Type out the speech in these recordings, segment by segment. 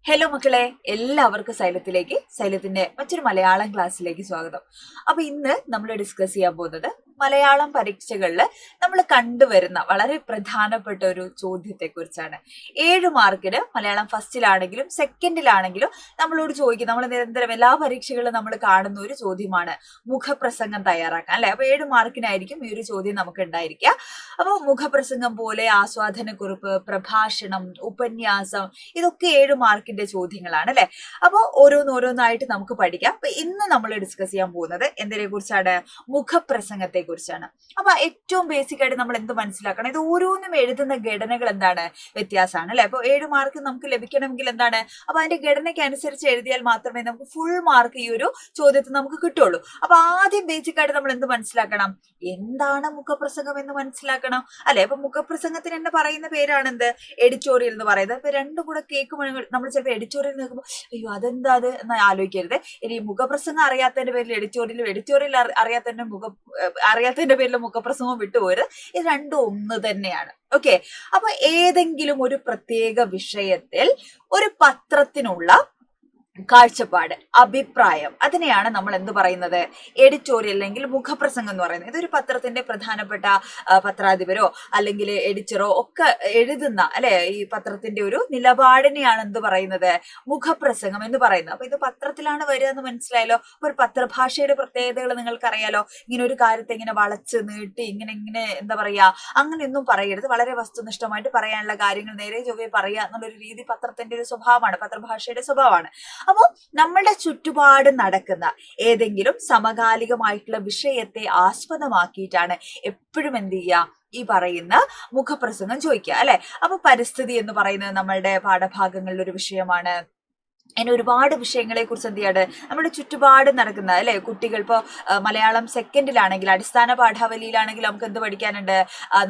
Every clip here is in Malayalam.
ഹലോ മക്കളെ, എല്ലാവർക്കും സൈലത്തിന്റെ മറ്റൊരു മലയാളം ക്ലാസ്സിലേക്ക് സ്വാഗതം. അപ്പൊ ഇന്ന് നമ്മൾ ഡിസ്കസ് ചെയ്യാൻ പോകുന്നത് മലയാളം പരീക്ഷകളിൽ നമ്മൾ കണ്ടുവരുന്ന വളരെ പ്രധാനപ്പെട്ട ഒരു ചോദ്യത്തെ കുറിച്ചാണ്. 7 മാർക്കിന് മലയാളം ഫസ്റ്റിലാണെങ്കിലും സെക്കൻഡിലാണെങ്കിലും നമ്മളോട് ചോദിക്കും. നമ്മൾ നിരന്തരം എല്ലാ പരീക്ഷകളിലും നമ്മൾ കാണുന്ന ഒരു ചോദ്യമാണ് മുഖപ്രസംഗം തയ്യാറാക്കാൻ, അല്ലെ? അപ്പൊ 7 മാർക്കിനായിരിക്കും ഈ ഒരു ചോദ്യം നമുക്ക് ഉണ്ടായിരിക്കുക. അപ്പൊ മുഖപ്രസംഗം പോലെ ആസ്വാദനക്കുറിപ്പ്, പ്രഭാഷണം, ഉപന്യാസം, ഇതൊക്കെ 7 മാർക്കിന്റെ ചോദ്യങ്ങളാണ്, അല്ലെ? അപ്പൊ ഓരോന്നോരോന്നായിട്ട് നമുക്ക് പഠിക്കാം. അപ്പൊ ഇന്ന് നമ്മൾ ഡിസ്കസ് ചെയ്യാൻ പോകുന്നത് എന്തിനെ കുറിച്ചാണ്? മുഖപ്രസംഗത്തെ കുറിച്ചാണ്. അപ്പൊ ഏറ്റവും ബേസിക് ആയിട്ട് നമ്മൾ എന്ത് മനസ്സിലാക്കണം? ഇത് ഓരോന്നും എഴുതുന്ന ഘടനകൾ എന്താണ്? വ്യത്യാസമാണ്, അല്ലെ? അപ്പൊ 7 മാർക്ക് നമുക്ക് ലഭിക്കണമെങ്കിൽ എന്താണ്? അപ്പൊ അതിന്റെ ഘടനയ്ക്ക് അനുസരിച്ച് എഴുതിയാൽ മാത്രമേ നമുക്ക് ഫുൾ മാർക്ക് ഈ ഒരു ചോദ്യത്തിൽ നമുക്ക് കിട്ടുള്ളൂ. അപ്പൊ ആദ്യം ബേസിക് ആയിട്ട് നമ്മൾ എന്ത് മനസ്സിലാക്കണം? എന്താണ് മുഖപ്രസംഗം എന്ന് മനസ്സിലാക്കണം, അല്ലെ? അപ്പൊ മുഖപ്രസംഗത്തിന് തന്നെ പറയുന്ന പേരാണ് എന്ത്? എഡിറ്റോറിയൽ എന്ന് പറയുന്നത്. അപ്പൊ രണ്ടും കൂടെ കേൾക്കുമ്പോൾ നമ്മൾ ചിലപ്പോൾ എഡിറ്റോറിയൽ നോക്കുമ്പോൾ അയ്യോ അതെന്താ അത് എന്ന് ആലോചിക്കരുത്. ഇനി മുഖപ്രസംഗം അറിയാത്തതിന്റെ പേരിൽ എഡിറ്റോറിയൽ അറിയാത്തതിന്റെ പേരിൽ മുഖപ്രസംഗം വിട്ടുപോയത്. ഇത് രണ്ടും ഒന്ന് തന്നെയാണ്. ഓക്കെ, അപ്പൊ ഏതെങ്കിലും ഒരു പ്രത്യേക വിഷയത്തിൽ ഒരു പത്രത്തിനുള്ള കാഴ്ചപ്പാട്, അഭിപ്രായം, അതിനെയാണ് നമ്മൾ എന്ത് പറയുന്നത്? എഡിറ്റോറിയൽ അല്ലെങ്കിൽ മുഖപ്രസംഗം എന്ന് പറയുന്നത്. ഇതൊരു പത്രത്തിന്റെ പ്രധാനപ്പെട്ട പത്രാധിപരോ അല്ലെങ്കിൽ എഡിറ്ററോ ഒക്കെ എഴുതുന്ന, അല്ലെ, ഈ പത്രത്തിന്റെ ഒരു നിലപാടിനെയാണ് എന്ത് പറയുന്നത്? മുഖപ്രസംഗം എന്ന് പറയുന്നത്. അപ്പൊ ഇത് പത്രത്തിലാണ് വരിക എന്ന് മനസ്സിലായല്ലോ. ഒരു പത്രഭാഷയുടെ പ്രത്യേകതകൾ നിങ്ങൾക്കറിയാലോ. ഇങ്ങനെ ഒരു കാര്യത്തെ ഇങ്ങനെ വളച്ച് നീട്ടി ഇങ്ങനെ എന്താ പറയാ, അങ്ങനെയൊന്നും പറയരുത്. വളരെ വസ്തുനിഷ്ഠമായിട്ട് പറയാനുള്ള കാര്യങ്ങൾ നേരെ ചൊവ്വേ പറയുക എന്നുള്ളൊരു രീതി പത്രത്തിന്റെ ഒരു സ്വഭാവമാണ്, പത്രഭാഷയുടെ സ്വഭാവമാണ്. അപ്പൊ നമ്മളുടെ ചുറ്റുപാട് നടക്കുന്ന ഏതെങ്കിലും സമകാലികമായിട്ടുള്ള വിഷയത്തെ ആസ്പദമാക്കിയിട്ടാണ് എപ്പോഴും എന്ത് ചെയ്യുക? ഈ പറയുന്ന മുഖപ്രസംഗം ചോദിക്കുക, അല്ലെ? അപ്പൊ പരിസ്ഥിതി എന്ന് പറയുന്നത് നമ്മളുടെ പാഠഭാഗങ്ങളിലെ ഒരു വിഷയമാണ്. അതിന് ഒരുപാട് വിഷയങ്ങളെ കുറിച്ച് എന്ത് ചെയ്യാണ്? നമ്മുടെ ചുറ്റുപാട് നടക്കുന്ന, അല്ലെ? കുട്ടികൾ ഇപ്പോൾ മലയാളം സെക്കൻഡിലാണെങ്കിൽ, അടിസ്ഥാന പാഠാവലിയിലാണെങ്കിൽ നമുക്ക് എന്ത് പഠിക്കാനുണ്ട്?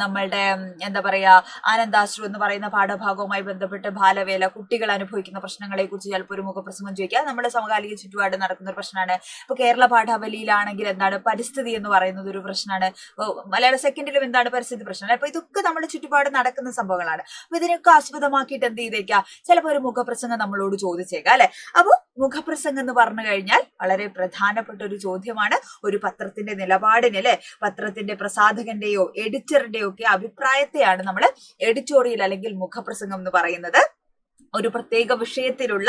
നമ്മളുടെ എന്താ പറയാ, ആനന്ദാശ്രു എന്ന് പറയുന്ന പാഠഭാഗവുമായി ബന്ധപ്പെട്ട് ബാലവേല, കുട്ടികൾ അനുഭവിക്കുന്ന പ്രശ്നങ്ങളെ കുറിച്ച് ചിലപ്പോൾ ഒരു മുഖപ്രസംഗം ചോദിക്കുക. നമ്മുടെ സമകാലിക ചുറ്റുപാട് നടക്കുന്ന ഒരു പ്രശ്നമാണ്. ഇപ്പൊ കേരള പാഠാവലിയിലാണെങ്കിൽ എന്താണ്? പരിസ്ഥിതി എന്ന് പറയുന്നത് ഒരു പ്രശ്നമാണ്. മലയാള സെക്കൻഡിലും എന്താണ്? പരിസ്ഥിതി പ്രശ്നമാണ്. അപ്പൊ ഇതൊക്കെ നമ്മുടെ ചുറ്റുപാട് നടക്കുന്ന സംഭവങ്ങളാണ്. അപ്പൊ ഇതിനൊക്കെ ആസ്പദമാക്കിയിട്ട് എന്ത് ചെയ്തേക്കാം? ചിലപ്പോൾ ഒരു മുഖപ്രസംഗം നമ്മളോട് ചോദിച്ചേക്കാം, അല്ലെ? അപ്പൊ മുഖപ്രസംഗം എന്ന് പറഞ്ഞു കഴിഞ്ഞാൽ വളരെ പ്രധാനപ്പെട്ട ഒരു ചോദ്യമാണ്. ഒരു പത്രത്തിന്റെ നിലപാടിന്, അല്ലെ, പത്രത്തിന്റെ പ്രസാധകന്റെയോ എഡിറ്ററിന്റെയോ ഒക്കെ അഭിപ്രായത്തെയാണ് നമ്മൾ എഡിറ്റോറിയൽ അല്ലെങ്കിൽ മുഖപ്രസംഗം എന്ന് പറയുന്നത്. ഒരു പ്രത്യേക വിഷയത്തിലുള്ള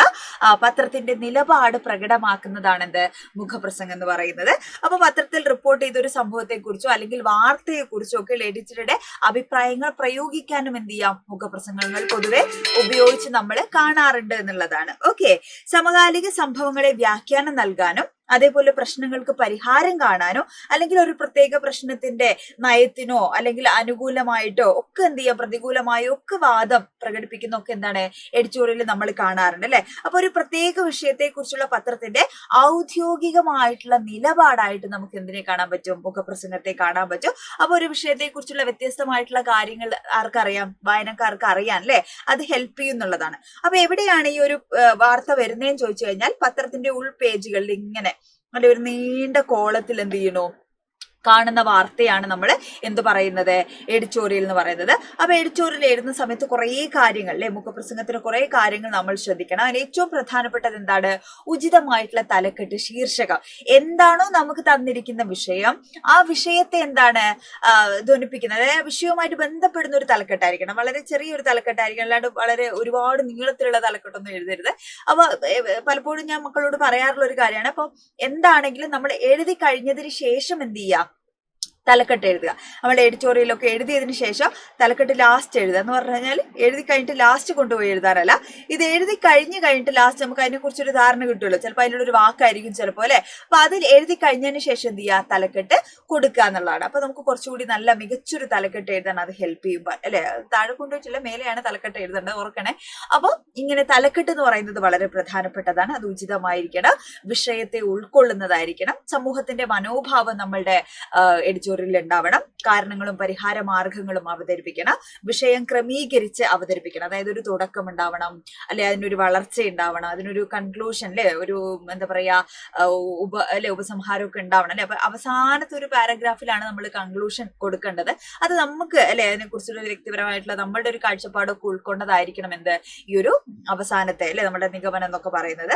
പത്രത്തിന്റെ നിലപാട് പ്രകടമാക്കുന്നതാണ് എന്ത്? മുഖപ്രസംഗം എന്ന് പറയുന്നത്. അപ്പൊ പത്രത്തിൽ റിപ്പോർട്ട് ചെയ്ത ഒരു സംഭവത്തെ കുറിച്ചോ അല്ലെങ്കിൽ വാർത്തയെ കുറിച്ചോ ഒക്കെ എഡിറ്ററുടെ അഭിപ്രായങ്ങൾ പ്രയോഗിക്കാനും എന്ത് ചെയ്യാം? മുഖപ്രസംഗങ്ങൾ പൊതുവെ ഉപയോഗിച്ച് നമ്മൾ കാണാറുണ്ട് എന്നുള്ളതാണ്. ഓക്കെ, സമകാലിക സംഭവങ്ങളെ വ്യാഖ്യാനം നൽകാനും അതേപോലെ പ്രശ്നങ്ങൾക്ക് പരിഹാരം കാണാനോ അല്ലെങ്കിൽ ഒരു പ്രത്യേക പ്രശ്നത്തിന്റെ നയത്തിനോ അല്ലെങ്കിൽ അനുകൂലമായിട്ടോ ഒക്കെ എന്ത് ചെയ്യാം? പ്രതികൂലമായോ ഒക്കെ വാദം പ്രകടിപ്പിക്കുന്ന ഒക്കെ എന്താണ്? എഡിറ്റോറിയൽ നമ്മൾ കാണാറുണ്ട്, അല്ലെ? അപ്പൊ ഒരു പ്രത്യേക വിഷയത്തെ കുറിച്ചുള്ള പത്രത്തിന്റെ ഔദ്യോഗികമായിട്ടുള്ള നിലപാടായിട്ട് നമുക്ക് എന്തിനെ കാണാൻ പറ്റും? മുഖപ്രസംഗത്തെ കാണാൻ പറ്റും. അപ്പൊ ഒരു വിഷയത്തെ കുറിച്ചുള്ള വ്യത്യസ്തമായിട്ടുള്ള കാര്യങ്ങൾ ആർക്കറിയാം? വായനക്കാർക്ക് അറിയാൻ, അല്ലെ? അത് ഹെൽപ്പ് ചെയ്യുന്നുള്ളതാണ്. അപ്പൊ എവിടെയാണ് ഈ ഒരു വാർത്ത വരുന്നതെന്ന് ചോദിച്ചു കഴിഞ്ഞാൽ പത്രത്തിന്റെ ഉൾപേജുകളിൽ ഇങ്ങനെ അല്ലെ ഒരു നീണ്ട കോളത്തിൽ എന്ത് ചെയ്യണു? കാണുന്ന വാർത്തയാണ് നമ്മൾ എന്ത് പറയുന്നത്? എഡിറ്റോറിയൽ എന്ന് പറയുന്നത്. അപ്പൊ എഡിറ്റോറിയൽ എഴുതുന്ന സമയത്ത് കുറെ കാര്യങ്ങൾ, അല്ലെ, മുഖപ്രസംഗത്തിന് കുറെ കാര്യങ്ങൾ നമ്മൾ ശ്രദ്ധിക്കണം. അതിൽ ഏറ്റവും പ്രധാനപ്പെട്ടത് എന്താണ്? ഉചിതമായിട്ടുള്ള തലക്കെട്ട്, ശീർഷകം. എന്താണോ നമുക്ക് തന്നിരിക്കുന്ന വിഷയം, ആ വിഷയത്തെ എന്താണ് ധ്വനിപ്പിക്കുന്നത്? അതായത് വിഷയവുമായിട്ട് ബന്ധപ്പെടുന്ന ഒരു തലക്കെട്ടായിരിക്കണം. വളരെ ചെറിയൊരു തലക്കെട്ടായിരിക്കണം, അല്ലാണ്ട് വളരെ ഒരുപാട് നീളത്തിലുള്ള തലക്കെട്ടൊന്നും എഴുതരുത്. അപ്പൊ പലപ്പോഴും ഞാൻ മക്കളോട് പറയാറുള്ള ഒരു കാര്യമാണ്. അപ്പൊ എന്താണെങ്കിലും നമ്മൾ എഴുതി കഴിഞ്ഞതിന് ശേഷം എന്ത് ചെയ്യുക? തലക്കെട്ട് എഴുതുക. നമ്മുടെ എഡിറ്റോറിയലൊക്കെ എഴുതിയതിനു ശേഷം തലക്കെട്ട് ലാസ്റ്റ് എഴുതുക എന്ന് പറഞ്ഞു കഴിഞ്ഞാൽ എഴുതി കഴിഞ്ഞിട്ട് ലാസ്റ്റ് കൊണ്ടുപോയി എഴുതാനല്ല. ഇത് എഴുതി കഴിഞ്ഞിട്ട് ലാസ്റ്റ് നമുക്ക് അതിനെ കുറിച്ചൊരു ധാരണ കിട്ടുമല്ലോ. ചിലപ്പോൾ അതിലുള്ള ഒരു വാക്കായിരിക്കും ചിലപ്പോൾ, അല്ലെ? അപ്പൊ അതിൽ എഴുതി കഴിഞ്ഞതിന് ശേഷം എന്ത് ചെയ്യുക? തലക്കെട്ട് കൊടുക്കുക എന്നുള്ളതാണ്. അപ്പൊ നമുക്ക് കുറച്ചുകൂടി നല്ല മികച്ചൊരു തലക്കെട്ട് എഴുതാൻ അത് ഹെൽപ്പ് ചെയ്യുമ്പോൾ, അല്ലെ? താഴെ കൊണ്ടുപോയിട്ടില്ല, മേലെയാണ് തലക്കെട്ട് എഴുതേണ്ടത്, ഓർക്കണേ. അപ്പൊ ഇങ്ങനെ തലക്കെട്ട് എന്ന് പറയുന്നത് വളരെ പ്രധാനപ്പെട്ടതാണ്. അത് ഉചിതമായിരിക്കണം, വിഷയത്തെ ഉൾക്കൊള്ളുന്നതായിരിക്കണം, സമൂഹത്തിന്റെ മനോഭാവം നമ്മളുടെ എഡിറ്റോറിയൽ തലച്ചോറിൽ ഉണ്ടാവണം. കാരണങ്ങളും പരിഹാര മാർഗങ്ങളും അവതരിപ്പിക്കണം. വിഷയം ക്രമീകരിച്ച് അവതരിപ്പിക്കണം. അതായത് ഒരു തുടക്കം ഉണ്ടാവണം, അല്ലെ അതിനൊരു വളർച്ച ഉണ്ടാവണം, അതിനൊരു കൺക്ലൂഷൻ, അല്ലെ ഒരു എന്താ പറയാ ഉപസംഹാരമൊക്കെ ഉണ്ടാവണം, അല്ലെ. അപ്പൊ അവസാനത്തെ ഒരു പാരഗ്രാഫിലാണ് നമ്മൾ കൺക്ലൂഷൻ കൊടുക്കേണ്ടത്. അത് നമുക്ക് അല്ലെ അതിനെ കുറിച്ചുള്ള വ്യക്തിപരമായിട്ടുള്ള നമ്മളുടെ ഒരു കാഴ്ചപ്പാടൊക്കെ ഉൾക്കൊണ്ടതായിരിക്കണം എന്ത് ഈ ഒരു അവസാനത്തെ അല്ലെ നമ്മുടെ നിഗമനം എന്നൊക്കെ പറയുന്നത്.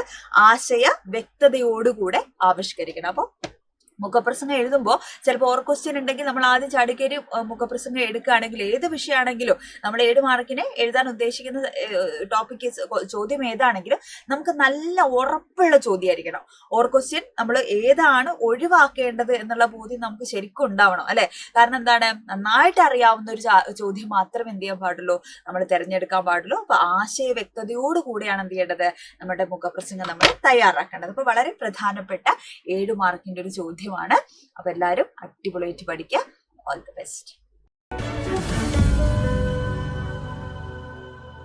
ആശയ വ്യക്തതയോടുകൂടെ ആവിഷ്കരിക്കണം. അപ്പൊ മുഖപ്രസംഗം എഴുതുമ്പോൾ ചിലപ്പോൾ ഓർ ക്വസ്റ്റ്യൻ ഉണ്ടെങ്കിൽ നമ്മൾ ആദ്യം ചാടിക്കയറി മുഖപ്രസംഗം എടുക്കുകയാണെങ്കിൽ ഏത് വിഷയമാണെങ്കിലും നമ്മൾ 7 മാർക്കിന് എഴുതാൻ ഉദ്ദേശിക്കുന്ന ടോപ്പിക്ക് ചോദ്യം ഏതാണെങ്കിലും നമുക്ക് നല്ല ഉറപ്പുള്ള ചോദ്യമായിരിക്കണം. ഓർ ക്വസ്റ്റ്യൻ നമ്മൾ ഏതാണ് ഒഴിവാക്കേണ്ടത് എന്നുള്ള ബോധ്യം നമുക്ക് ശരിക്കും ഉണ്ടാവണം, അല്ലെ. കാരണം എന്താണ്, നന്നായിട്ട് അറിയാവുന്ന ഒരു ചോദ്യം മാത്രം എന്ത് ചെയ്യാൻ പാടുള്ളൂ, നമ്മൾ തിരഞ്ഞെടുക്കാൻ പാടുള്ളൂ. അപ്പൊ ആശയ വ്യക്തതയോടുകൂടിയാണ് എന്ത് ചെയ്യേണ്ടത്, നമ്മുടെ മുഖപ്രസംഗം നമ്മൾ തയ്യാറാക്കേണ്ടത്. അപ്പൊ വളരെ പ്രധാനപ്പെട്ട 7 മാർക്കിന്റെ ഒരു ചോദ്യമാണ്. അപ്പൊ എല്ലാവരും അടിപൊളിയായിട്ട് പഠിക്കുക. All the best.